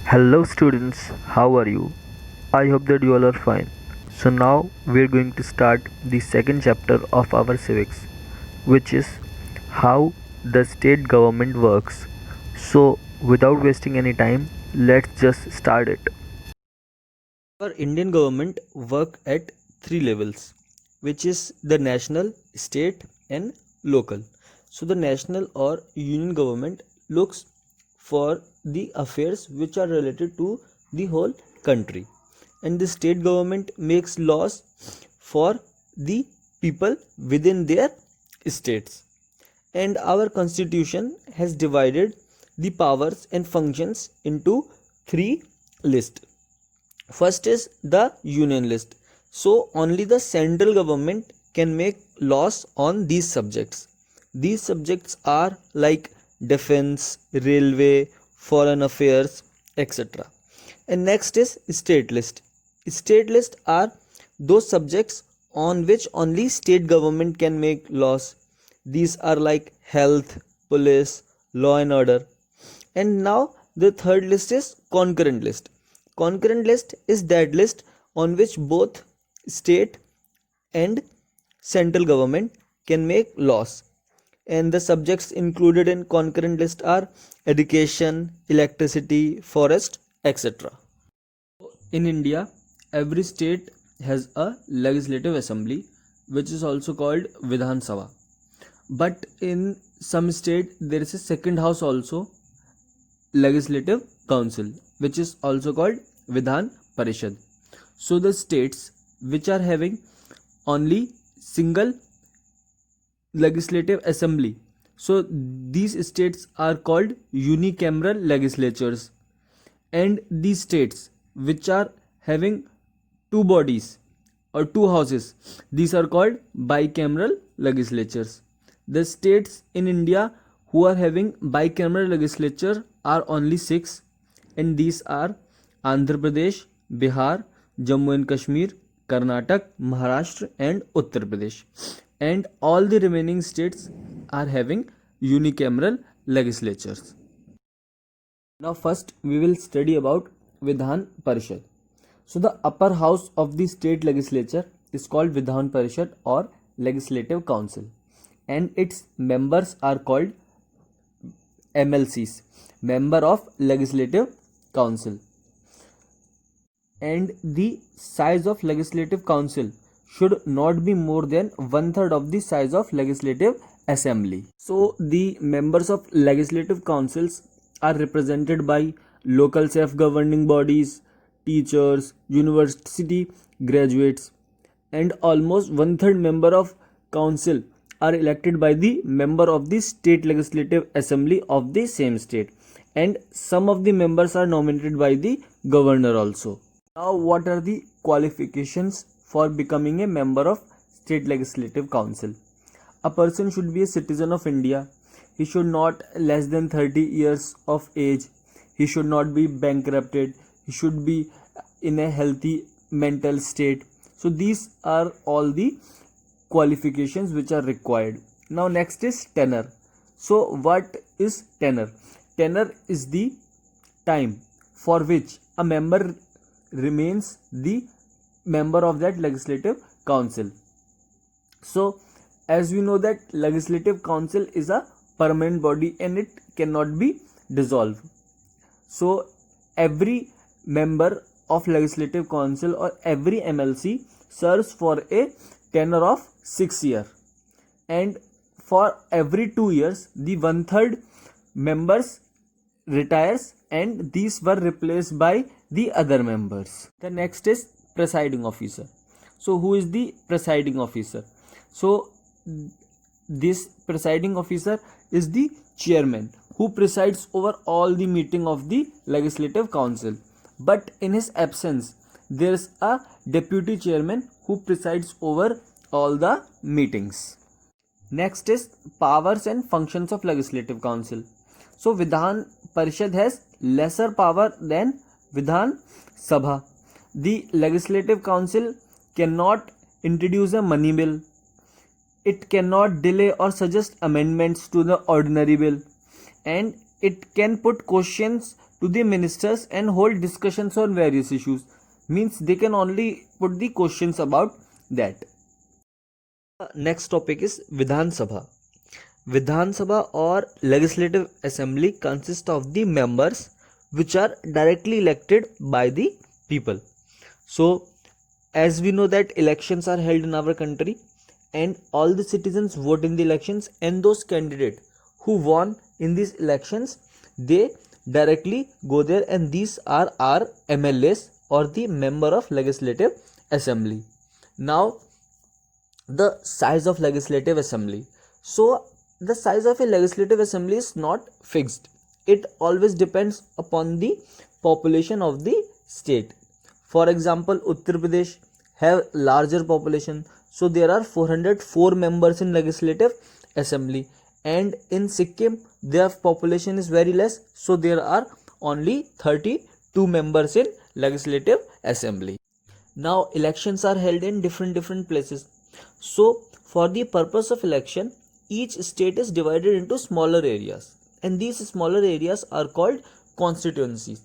Hello students, how are you? I hope that you all are fine. So now we're going to start the second chapter of our civics, which is how the state government works. So without wasting any time, let's just start it. Our Indian government work at three levels, which is the national, state and local. So the national or union government looks for the affairs which are related to the whole country, and the state government makes laws for the people within their states. And our constitution has divided the powers and functions into three lists. First is the union list. So only the central government can make laws on these subjects. These subjects are like defense, railway, foreign affairs, etc. And next is state list. State list are those subjects on which only state government can make laws. These are like health, police, law and order. And now the third list is concurrent list. Concurrent list is that list on which both state and central government can make laws. And the subjects included in concurrent list are education, electricity, forest, etc. In India, every state has a legislative assembly, which is also called Vidhan Sabha. But in some state there is a second house also, legislative council, which is also called Vidhan Parishad. So the states which are having only single legislative assembly, so these states are called unicameral legislatures. And these states which are having two bodies or two houses, these are called bicameral legislatures. The states in India who are having bicameral legislature are only six, and these are Andhra Pradesh, Bihar, Jammu and Kashmir, Karnataka, Maharashtra and Uttar Pradesh. And all the remaining states are having unicameral legislatures. Now first we will study about Vidhan Parishad. So the upper house of the state legislature is called Vidhan Parishad or Legislative Council, and its members are called MLCs, Member of Legislative Council. And the size of Legislative Council should not be more than 1/3 of the size of Legislative Assembly. So the members of Legislative Councils are represented by local self-governing bodies, teachers, university graduates, and almost 1/3 member of council are elected by the member of the state legislative assembly of the same state, and some of the members are nominated by the governor also. Now what are the qualifications for becoming a member of state legislative council? A person should be a citizen of India. He should not less than 30 years of age. He should not be bankrupted. He should be in a healthy mental state. So these are all the qualifications which are required. Now next is tenure. So what is tenure? Tenure is the time for which a member remains the member of that legislative council. So as we know that legislative council is a permanent body and it cannot be dissolved. So every member of legislative council or every MLC serves for a tenure of 6 years, and for every 2 years the 1/3 members retires and these were replaced by the other members. The next is presiding officer. So who is the presiding officer? So this presiding officer is the chairman who presides over all the meeting of the legislative council, but in his absence there is a deputy chairman who presides over all the meetings. Next is powers and functions of legislative council. So Vidhan Parishad has lesser power than Vidhan Sabha. The legislative council cannot introduce a money bill. It cannot delay or suggest amendments to the ordinary bill, and it can put questions to the ministers and hold discussions on various issues. Means they can only put the questions about that. Next topic is Vidhan Sabha. Vidhan Sabha or Legislative Assembly consists of the members which are directly elected by the people. So, as we know that elections are held in our country and all the citizens vote in the elections, and those candidates who won in these elections, they directly go there, and these are our MLAs or the member of Legislative Assembly. Now, the size of Legislative Assembly. So the size of a Legislative Assembly is not fixed. It always depends upon the population of the state. For example, Uttar Pradesh have larger population, so there are 404 members in Legislative Assembly, and in Sikkim their population is very less, so there are only 32 members in Legislative Assembly. Now elections are held in different places. So for the purpose of election, each state is divided into smaller areas, and these smaller areas are called constituencies.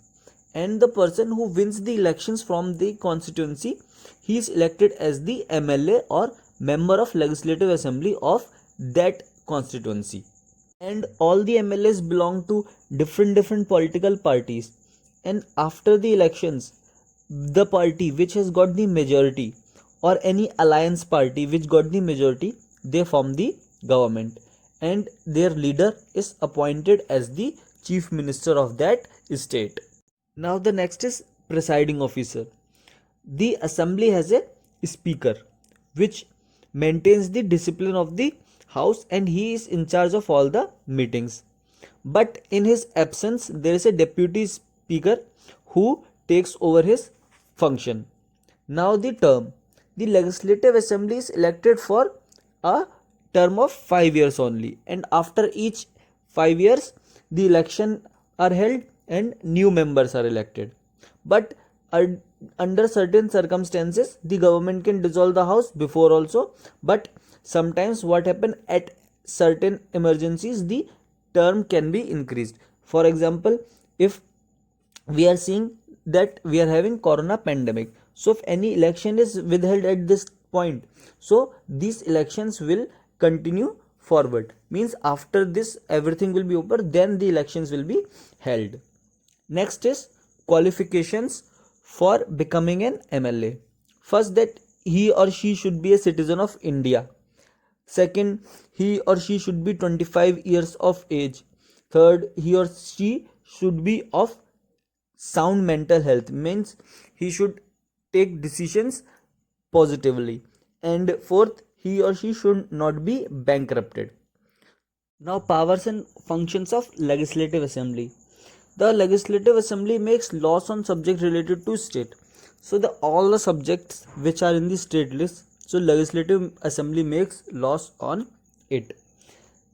And the person who wins the elections from the constituency, he is elected as the MLA or member of Legislative Assembly of that constituency. And all the MLAs belong to different political parties, and after the elections, the party which has got the majority or any alliance party which got the majority, they form the government, and their leader is appointed as the chief minister of that state. Now the next is presiding officer. The assembly has a speaker which maintains the discipline of the house, and he is in charge of all the meetings. But in his absence, there is a deputy speaker who takes over his function. Now the term. The Legislative Assembly is elected for a term of 5 years only, and after each 5 years the election are held and new members are elected. But under certain circumstances the government can dissolve the house before also, but sometimes what happen, at certain emergencies the term can be increased. For example, if we are seeing that we are having corona pandemic, so if any election is withheld at this point, so these elections will continue forward. Means after this everything will be over, then the elections will be held. Next is qualifications for becoming an MLA. First, that he or she should be a citizen of India. Second, he or she should be 25 years of age. Third, he or she should be of sound mental health, means he should take decisions positively. And fourth, he or she should not be bankrupted. Now powers and functions of Legislative Assembly. The Legislative Assembly makes laws on subjects related to state. So the all the subjects which are in the state list, so Legislative Assembly makes laws on it.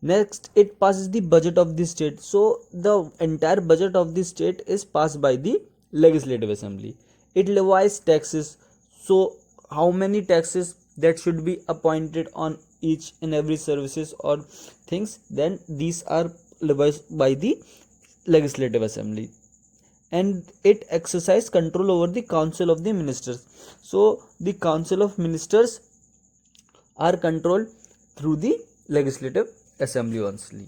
Next, it passes the budget of the state. So the entire budget of the state is passed by the Legislative Assembly. It levies taxes. So how many taxes that should be appointed on each and every services or things, then these are levied by the Legislative Assembly. And it exercises control over the Council of the Ministers. So the Council of Ministers are controlled through the Legislative Assembly only.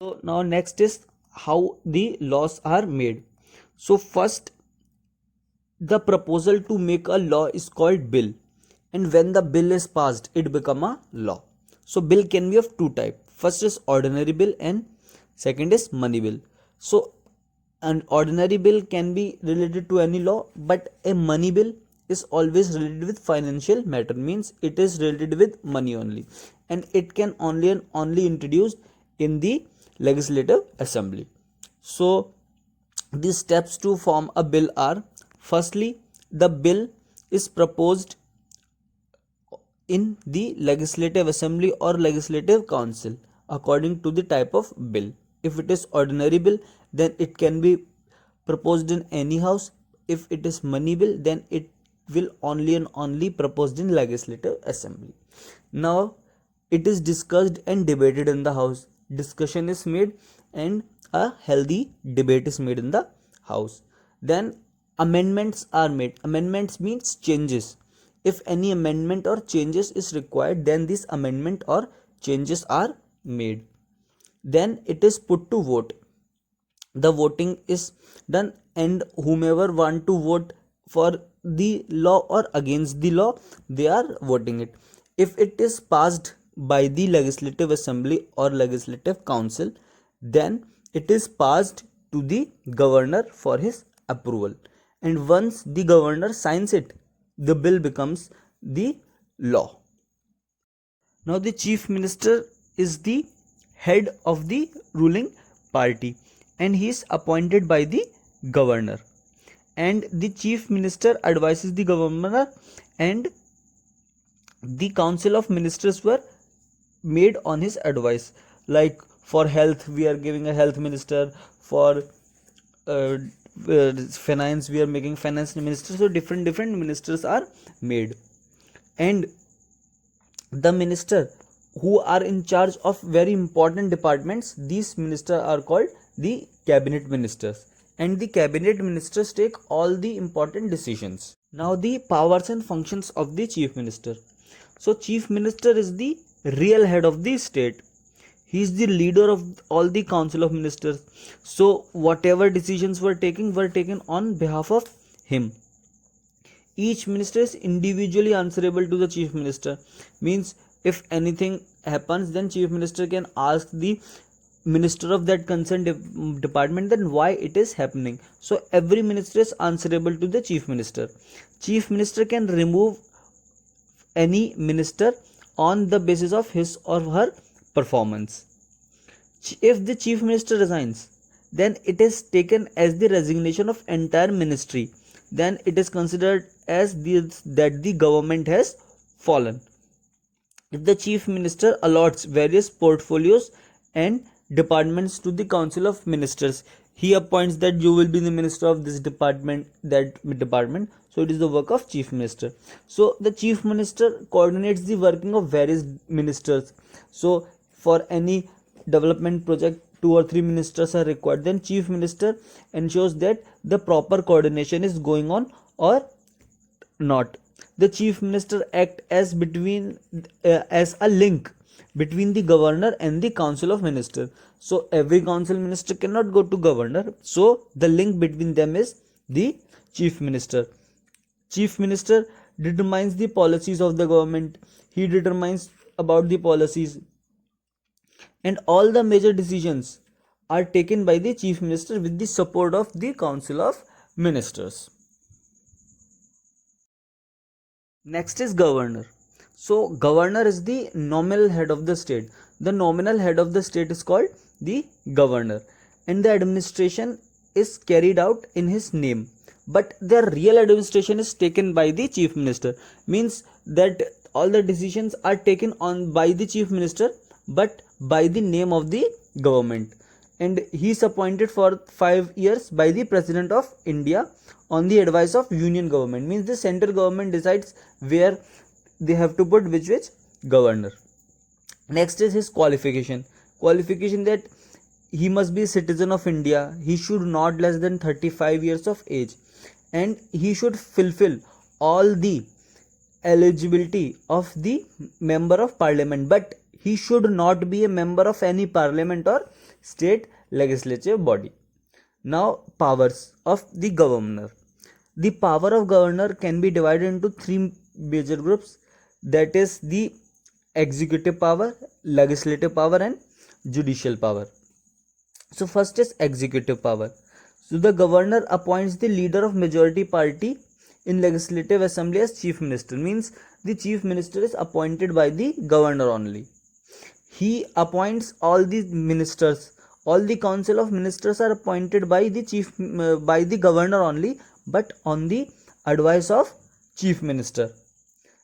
So now next is how the laws are made. So first, the proposal to make a law is called bill, and when the bill is passed, it become a law. So bill can be of two type. First is ordinary bill and second is money bill. So an ordinary bill can be related to any law, but a money bill is always related with financial matter, means it is related with money only, and it can only and only introduced in the Legislative Assembly. So the steps to form a bill are: firstly, the bill is proposed in the Legislative Assembly or Legislative Council according to the type of bill. If it is ordinary bill, then it can be proposed in any house. If it is money bill, then it will only and only proposed in Legislative Assembly. Now it is discussed and debated in the house. Discussion is made and a healthy debate is made in the house. Then amendments are made. Amendments means changes. If any amendment or changes is required, then this amendment or changes are made. Then it is put to vote. The voting is done, and whomever want to vote for the law or against the law, they are voting it. If it is passed by the legislative assembly or legislative council, then it is passed to the governor for his approval, and once the governor signs it, the bill becomes the law. Now the chief minister is the head of the ruling party, and he is appointed by the governor, and the chief minister advises the governor, and the council of ministers were made on his advice. Like for health, we are giving a health minister. For uh, finance, we are making finance minister. So different ministers are made, and the minister who are in charge of very important departments, these ministers are called the cabinet ministers, and the cabinet ministers take all the important decisions. Now the powers and functions of the chief minister. So chief minister is the real head of the state. He is the leader of all the council of ministers. So whatever decisions were taken on behalf of him. Each minister is individually answerable to the chief minister. Means if anything happens, then chief minister can ask the minister of that concerned department then why it is happening. So every minister is answerable to the chief minister. Chief minister can remove any minister on the basis of his or her performance. If the chief minister resigns, then it is taken as the resignation of entire ministry. Then it is considered as that the government has fallen. If the chief minister allots various portfolios and departments to the council of ministers, he appoints that you will be the minister of this department, that department. So it is the work of chief minister. So the chief minister coordinates the working of various ministers. So for any development project, 2 or 3 ministers are required, then chief minister ensures that the proper coordination is going on or not. The chief minister act as as a link between the governor and the council of ministers. So every council minister cannot go to governor, so the link between them is the chief minister. Chief minister determines the policies of the government. He determines about the policies, and all the major decisions are taken by the chief minister with the support of the council of ministers. Next is governor. So governor is the nominal head of the state. The nominal head of the state is called the governor, and the administration is carried out in his name, but the real administration is taken by the chief minister. Means that all the decisions are taken on by the chief minister, but by the name of the government, and he is appointed for 5 years by the president of India on the advice of union government. Means the central government decides where they have to put which governor. Next is his qualification. That he must be a citizen of India. He should not less than 35 years of age, and he should fulfill all the eligibility of the member of parliament, but he should not be a member of any parliament or state legislative body. Now powers of the governor. The power of governor can be divided into 3 major groups, that is the executive power, legislative power, and judicial power. So first is executive power. So the governor appoints the leader of majority party in legislative assembly as chief minister. Means the chief minister is appointed by the governor only. He appoints all the ministers. All the council of ministers are appointed by the governor only, but on the advice of chief minister.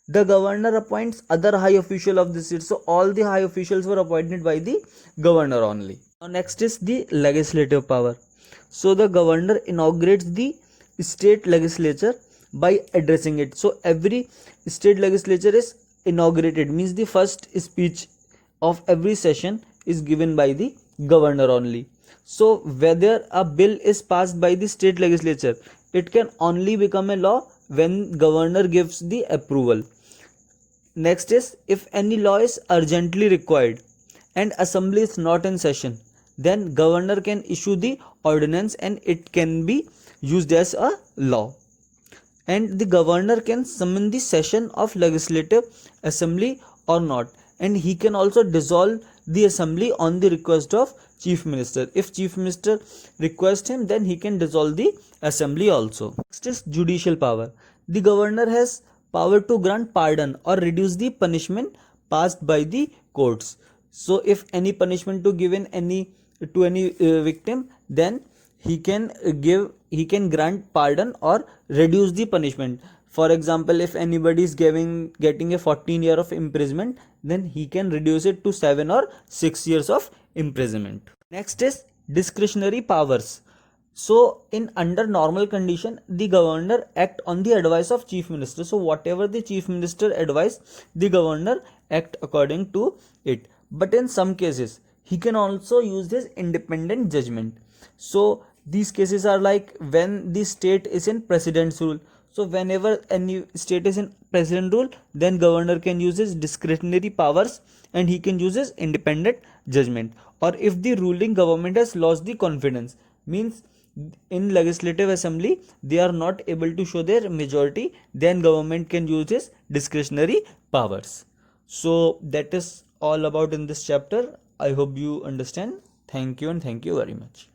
The governor appoints other high official of the state. So all the high officials were appointed by the governor only. Now next is the legislative power. So the governor inaugurates the state legislature by addressing it. So every state legislature is inaugurated, means the first speech of every session is given by the governor only. So whether a bill is passed by the state legislature, it can only become a law when governor gives the approval. Next is, if any law is urgently required and assembly is not in session, then governor can issue the ordinance and it can be used as a law. And the governor can summon the session of legislative assembly or not, and he can also dissolve the assembly on the request of chief minister. If chief minister requests him, then he can dissolve the assembly also. Next is judicial power. The governor has power to grant pardon or reduce the punishment passed by the courts. So if any punishment to given any victim, then he can grant pardon or reduce the punishment. For example, if anybody is getting a 14-year of imprisonment, then he can reduce it to 7 or 6 years of imprisonment. Next is discretionary powers. So in under normal condition, the governor act on the advice of chief minister. So whatever the chief minister advise, the governor act according to it. But in some cases, he can also use his independent judgment. So these cases are like when the state is in president's rule. So whenever any state is in president rule, then governor can use his discretionary powers and he can use his independent judgment. Or if the ruling government has lost the confidence, means in legislative assembly they are not able to show their majority, then government can use his discretionary powers. So that is all about in this chapter. I hope you understand. Thank you and thank you very much.